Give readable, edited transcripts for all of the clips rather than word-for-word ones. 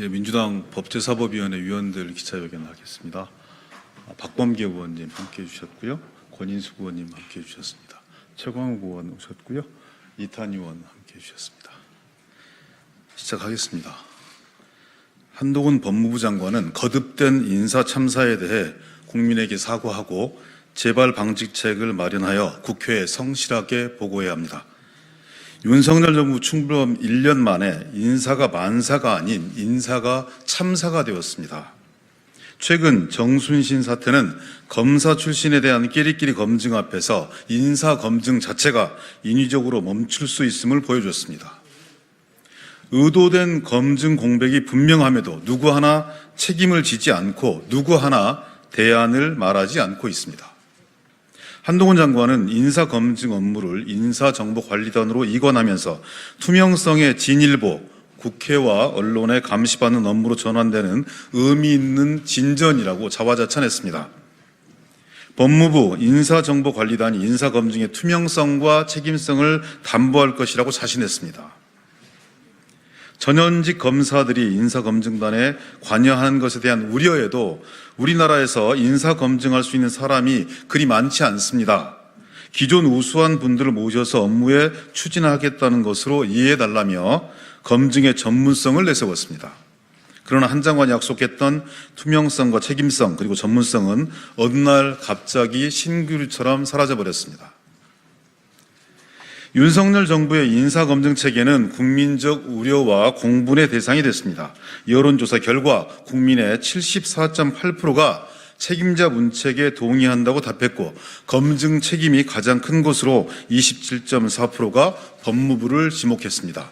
예, 민주당 법제사법위원회 위원들 기자회견하겠습니다. 박범계 의원님 함께해 주셨고요. 권인숙 의원님 함께해 주셨습니다. 최광욱 의원 오셨고요. 이탄희 의원 함께해 주셨습니다. 시작하겠습니다. 한동훈 법무부 장관은 거듭된 인사 참사에 대해 국민에게 사과하고 재발 방지책을 마련하여 국회에 성실하게 보고해야 합니다. 윤석열 정부 출범 1년 만에 인사가 만사가 아닌 인사가 참사가 되었습니다. 최근 정순신 사태는 검사 출신에 대한 끼리끼리 검증 앞에서 인사 검증 자체가 인위적으로 멈출 수 있음을 보여줬습니다. 의도된 검증 공백이 분명함에도 누구 하나 책임을 지지 않고 누구 하나 대안을 말하지 않고 있습니다. 한동훈 장관은 인사검증 업무를 인사정보관리단으로 이관하면서 투명성의 진일보, 국회와 언론에 감시받는 업무로 전환되는 의미 있는 진전이라고 자화자찬했습니다. 법무부 인사정보관리단이 인사검증의 투명성과 책임성을 담보할 것이라고 자신했습니다. 전현직 검사들이 인사검증단에 관여하는 것에 대한 우려에도 우리나라에서 인사검증할 수 있는 사람이 그리 많지 않습니다. 기존 우수한 분들을 모셔서 업무에 추진하겠다는 것으로 이해해달라며 검증의 전문성을 내세웠습니다. 그러나 한 장관이 약속했던 투명성과 책임성 그리고 전문성은 어느 날 갑자기 신기루처럼 사라져버렸습니다. 윤석열 정부의 인사검증 체계는 국민적 우려와 공분의 대상이 됐습니다. 여론조사 결과 국민의 74.8%가 책임자 문책에 동의한다고 답했고 검증 책임이 가장 큰 것으로 27.4%가 법무부를 지목했습니다.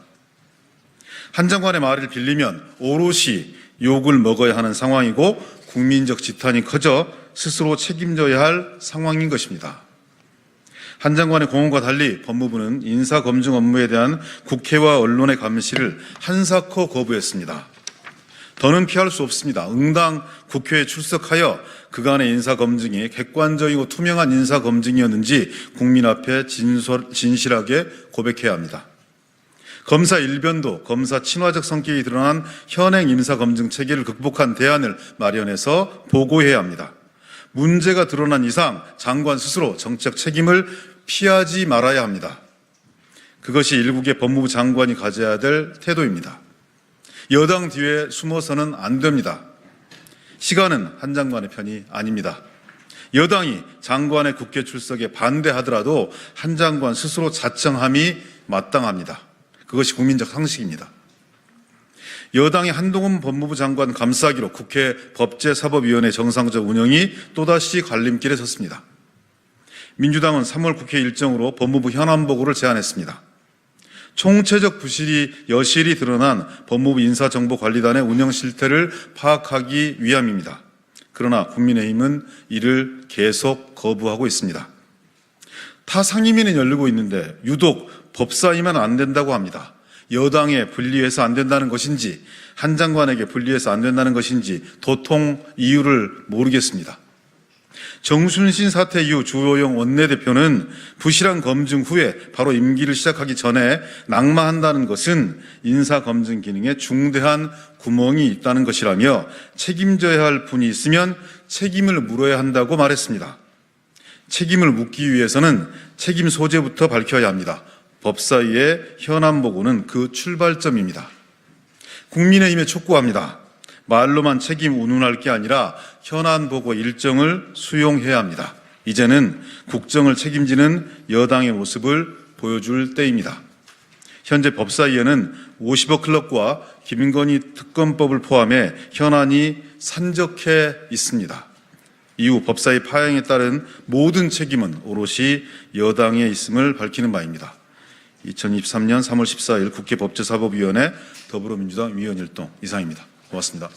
한 장관의 말을 빌리면 오롯이 욕을 먹어야 하는 상황이고 국민적 지탄이 커져 스스로 책임져야 할 상황인 것입니다. 한 장관의 공언과 달리 법무부는 인사검증 업무에 대한 국회와 언론의 감시를 한사코 거부했습니다. 더는 피할 수 없습니다. 응당 국회에 출석하여 그간의 인사검증이 객관적이고 투명한 인사검증이었는지 국민 앞에 진실하게 고백해야 합니다. 검사 일변도 검사 친화적 성격이 드러난 현행 인사검증 체계를 극복한 대안을 마련해서 보고해야 합니다. 문제가 드러난 이상 장관 스스로 정책 책임을 피하지 말아야 합니다. 그것이 일국의 법무부 장관이 가져야 될 태도입니다. 여당 뒤에 숨어서는 안 됩니다. 시간은 한 장관의 편이 아닙니다. 여당이 장관의 국회 출석에 반대하더라도 한 장관 스스로 자청함이 마땅합니다. 그것이 국민적 상식입니다. 여당의 한동훈 법무부 장관 감싸기로 국회 법제사법위원회 정상적 운영이 또다시 갈림길에 섰습니다. 민주당은 3월 국회 일정으로 법무부 현안보고를 제안했습니다. 총체적 부실이 여실히 드러난 법무부 인사정보관리단의 운영 실태를 파악하기 위함입니다. 그러나 국민의힘은 이를 계속 거부하고 있습니다. 타 상임위는 열리고 있는데 유독 법사위만 안 된다고 합니다. 여당에 분리해서 안 된다는 것인지 한 장관에게 분리해서 안 된다는 것인지 도통 이유를 모르겠습니다. 정순신 사태 이후 주호영 원내대표는 부실한 검증 후에 바로 임기를 시작하기 전에 낙마한다는 것은 인사검증 기능에 중대한 구멍이 있다는 것이라며 책임져야 할 분이 있으면 책임을 물어야 한다고 말했습니다. 책임을 묻기 위해서는 책임 소재부터 밝혀야 합니다. 법사위의 현안보고는 그 출발점입니다. 국민의힘에 촉구합니다. 말로만 책임 운운할 게 아니라 현안보고 일정을 수용해야 합니다. 이제는 국정을 책임지는 여당의 모습을 보여줄 때입니다. 현재 법사위에는 50억 클럽과 김건희 특검법을 포함해 현안이 산적해 있습니다. 이후 법사위 파행에 따른 모든 책임은 오롯이 여당에 있음을 밝히는 바입니다. 2023년 3월 14일 국회 법제사법위원회 더불어민주당 위원일동 이상입니다. 고맙습니다.